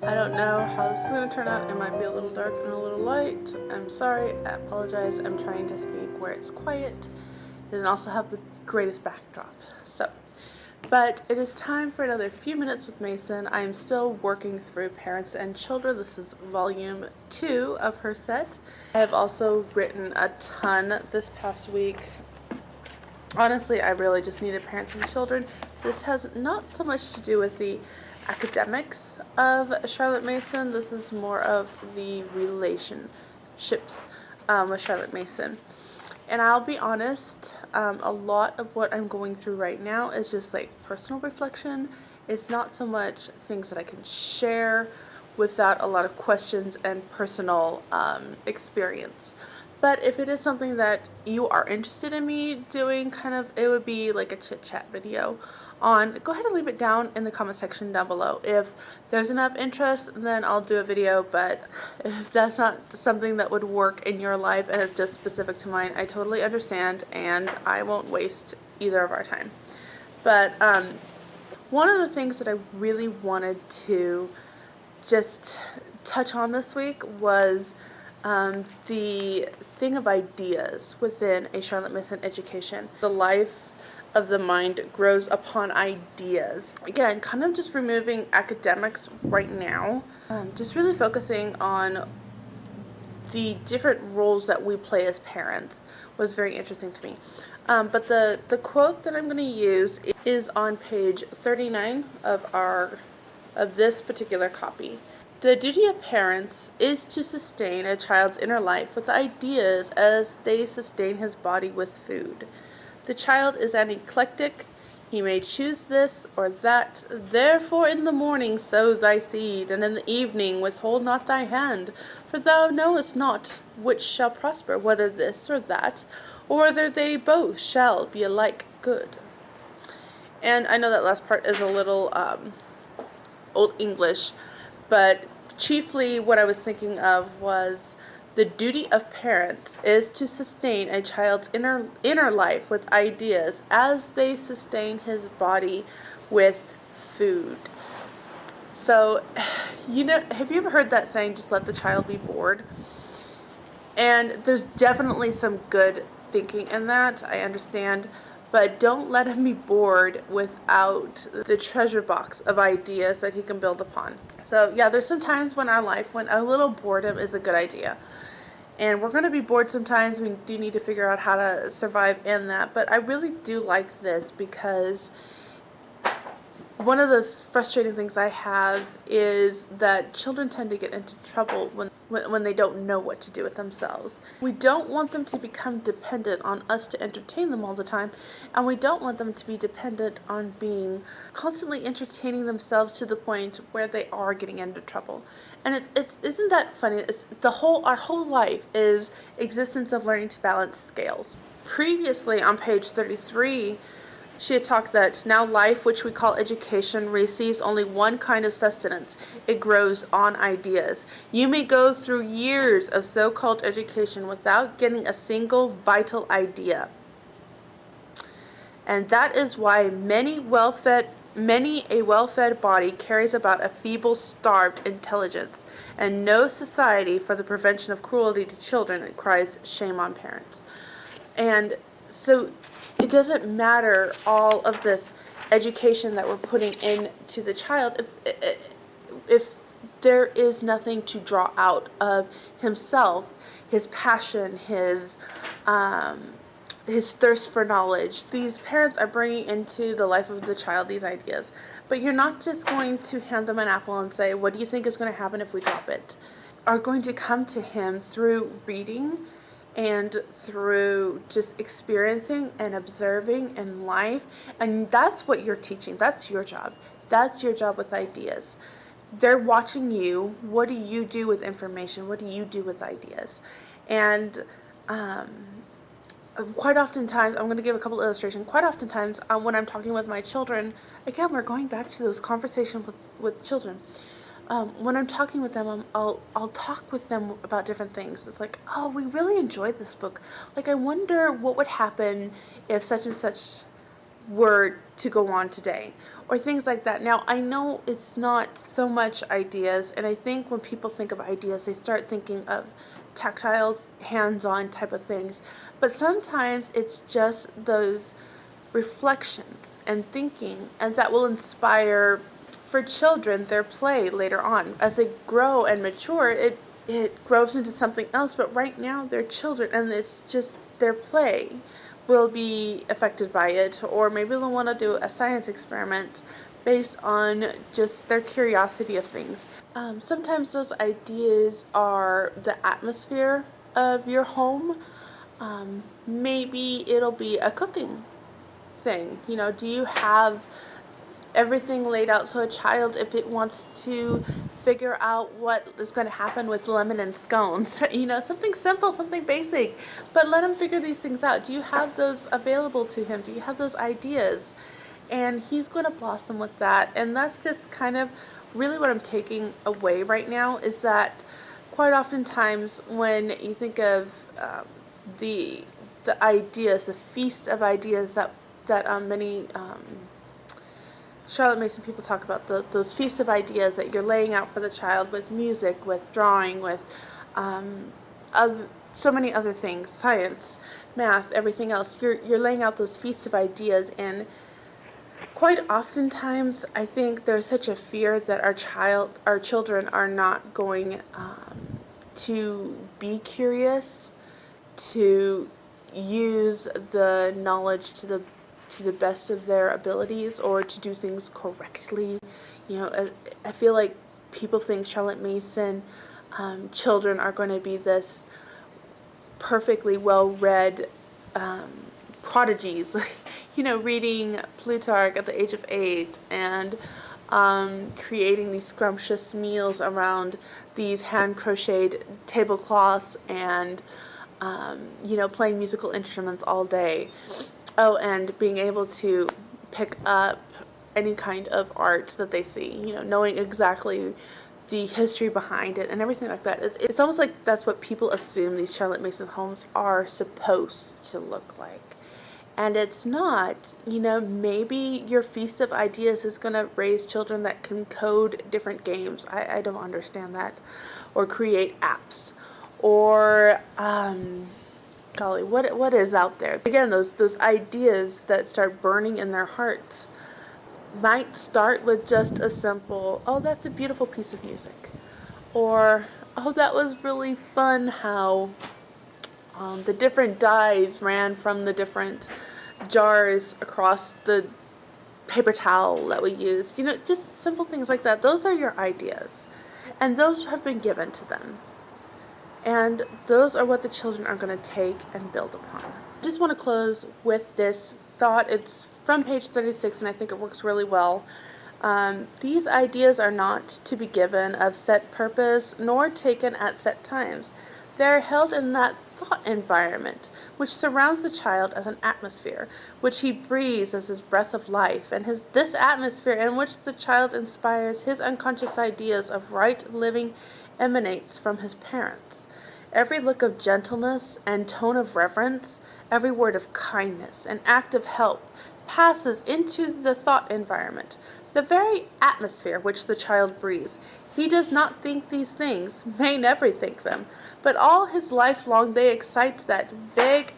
I don't know how this is going to turn out. It might be a little dark and a little light. I'm sorry. I apologize. I'm trying to sneak where it's quiet and also have the greatest backdrop. But it is time for another few minutes with Mason. I am still working through Parents and Children. This is volume 2 of her set. I have also written a ton this past week. Honestly, I really just needed Parents and Children. This has not so much to do with the academics of Charlotte Mason. This is more of the relationships with Charlotte Mason. And I'll be honest, a lot of what I'm going through right now is just like personal reflection. It's not so much things that I can share without a lot of questions and personal experience. But if it is something that you are interested in me doing, it would be like a chit-chat video on, go ahead and leave it down in the comment section down below. If there's enough interest, then I'll do a video, but if that's not something that would work in your life and it's just specific to mine, I totally understand, and I won't waste either of our time. But one of the things that I really wanted to just touch on this week was the thing of ideas within a Charlotte Mason education. The life of the mind grows upon ideas. Again, kind of just removing academics right now, just really focusing on the different roles that we play as parents was very interesting to me. But the quote that I'm going to use is on page 39 of this particular copy. The duty of parents is to sustain a child's inner life with ideas as they sustain his body with food. The child is an eclectic. He may choose this or that. Therefore in the morning sow thy seed, and in the evening withhold not thy hand. For thou knowest not which shall prosper, whether this or that, or whether they both shall be alike good. And I know that last part is a little Old English, but chiefly what I was thinking of was the duty of parents is to sustain a child's inner life with ideas as they sustain his body with food. So, have you ever heard that saying, just let the child be bored? And there's definitely some good thinking in that, I understand, but don't let him be bored without the treasure box of ideas that he can build upon. So yeah, there's some times in our life when a little boredom is a good idea. And we're going to be bored sometimes. We do need to figure out how to survive in that. But I really do like this because one of the frustrating things I have is that children tend to get into trouble when they don't know what to do with themselves. We don't want them to become dependent on us to entertain them all the time, and we don't want them to be dependent on being constantly entertaining themselves to the point where they are getting into trouble. And isn't that funny? Our whole life is existence of learning to balance scales. Previously on page 33, she had talked that now life, which we call education, receives only one kind of sustenance. It grows on ideas. You may go through years of so-called education without getting a single vital idea. And that is why many a well-fed body carries about a feeble, starved intelligence, and no society for the prevention of cruelty to children cries shame on parents. And so it doesn't matter all of this education that we're putting into the child if there is nothing to draw out of himself, his passion, his thirst for knowledge. These parents are bringing into the life of the child these ideas. But you're not just going to hand them an apple and say, what do you think is going to happen if we drop it? Are going to come to him through reading and through just experiencing and observing in life. And that's what you're teaching. That's your job. That's your job with ideas. They're watching you. What do you do with information? What do you do with ideas? And quite oftentimes, I'm going to give a couple illustrations. Quite oftentimes, when I'm talking with my children, again, we're going back to those conversations with children. When I'm talking with them, I'll talk with them about different things. It's like, oh, we really enjoyed this book. Like, I wonder what would happen if such and such were to go on today. or things like that. Now, I know it's not so much ideas, and I think when people think of ideas, they start thinking of tactile, hands-on type of things. But sometimes it's just those reflections and thinking, and that will inspire for children their play later on. As they grow and mature, it grows into something else, but right now they're children, and it's just their play will be affected by it, or maybe they'll want to do a science experiment based on just their curiosity of things. Sometimes those ideas are the atmosphere of your home. Maybe it'll be a cooking thing. You know, do you have everything laid out so a child, if it wants to figure out what is going to happen with lemon and scones, you know, something simple, something basic, but let him figure these things out. Do you have those available to him? Do you have those ideas? And he's going to blossom with that. And that's just kind of really what I'm taking away right now, is that quite oftentimes when you think of the ideas, the feast of ideas that many Charlotte Mason people talk about, those feast of ideas that you're laying out for the child, with music, with drawing, with so many other things, science, math, everything else. You're laying out those feasts of ideas, and quite oftentimes I think there's such a fear that our children are not going to be curious, to use the knowledge to the best of their abilities, or to do things correctly. You know, I feel like people think Charlotte Mason children are going to be this perfectly well-read prodigies, you know, reading Plutarch at the age of 8, and creating these scrumptious meals around these hand-crocheted tablecloths, and you know, playing musical instruments all day. Oh, and being able to pick up any kind of art that they see, you know, knowing exactly the history behind it and everything like that. It's almost like that's what people assume these Charlotte Mason homes are supposed to look like. And it's not. You know, maybe your feast of ideas is going to raise children that can code different games. I don't understand that. Or create apps. Or, golly, what is out there? Again, those ideas that start burning in their hearts might start with just a simple, oh, that's a beautiful piece of music. Or, oh, that was really fun how the different dyes ran from the different jars across the paper towel that we used. You know, just simple things like that. Those are your ideas. And those have been given to them. And those are what the children are going to take and build upon. I just want to close with this thought. It's from page 36, and I think it works really well. These ideas are not to be given of set purpose, nor taken at set times. They are held in that thought environment, which surrounds the child as an atmosphere, which he breathes as his breath of life, and this atmosphere in which the child inspires his unconscious ideas of right living emanates from his parents. Every look of gentleness and tone of reverence, every word of kindness and act of help passes into the thought environment, the very atmosphere which the child breathes. He does not think these things, may never think them, but all his life long they excite that vague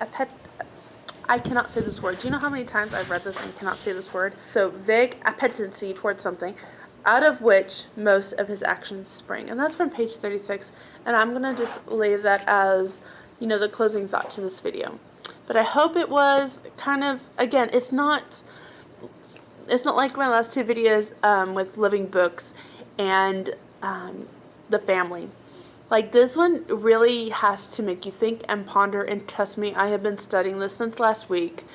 I cannot say this word. Do you know how many times I've read this and cannot say this word? So vague appetency towards something, out of which most of his actions spring. And that's from page 36, and I'm going to just leave that as, you know, the closing thought to this video. But I hope it was kind of, again, it's not like my last two videos with living books and the family. Like, this one really has to make you think and ponder, and trust me, I have been studying this since last week.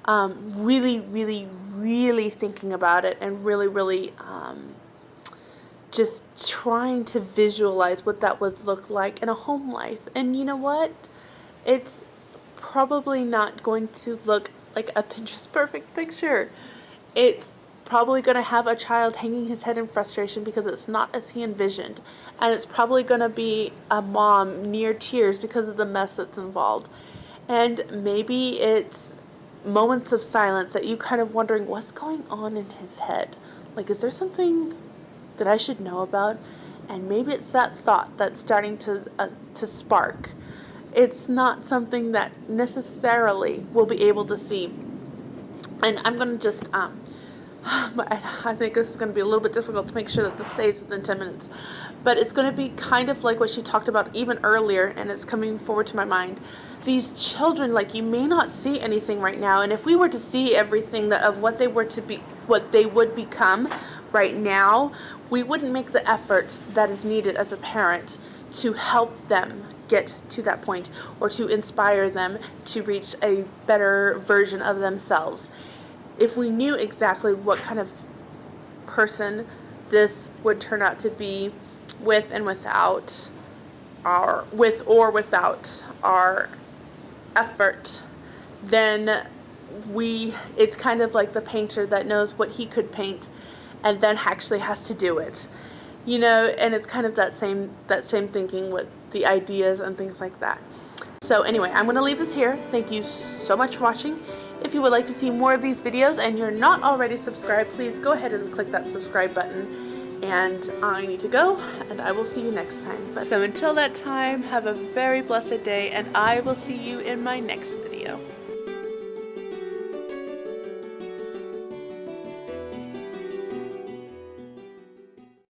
Really, really, really thinking about it, and really just trying to visualize what that would look like in a home life. And you know what? It's probably not going to look like a Pinterest perfect picture. It's probably going to have a child hanging his head in frustration because it's not as he envisioned. And it's probably going to be a mom near tears because of the mess that's involved. And maybe it's moments of silence that you kind of wondering what's going on in his head. Like, is there something that I should know about? And maybe it's that thought that's starting to spark. It's not something that necessarily we'll be able to see. And I'm going to just, I think this is going to be a little bit difficult to make sure that this stays within 10 minutes. But it's going to be kind of like what she talked about even earlier, and it's coming forward to my mind. These children, like, you may not see anything right now, and if we were to see everything of what they were to be, what they would become right now, we wouldn't make the efforts that is needed as a parent to help them get to that point, or to inspire them to reach a better version of themselves. If we knew exactly what kind of person this would turn out to be, with and without our, with or without our effort, then it's kind of like the painter that knows what he could paint and then actually has to do it, you know. And it's kind of that same thinking with the ideas and things like that. So anyway, I'm going to leave this here. Thank you so much for watching. If you would like to see more of these videos and you're not already subscribed, please go ahead and click that subscribe button. And I need to go, and I will see you next time. So until that time, have a very blessed day, and I will see you in my next video.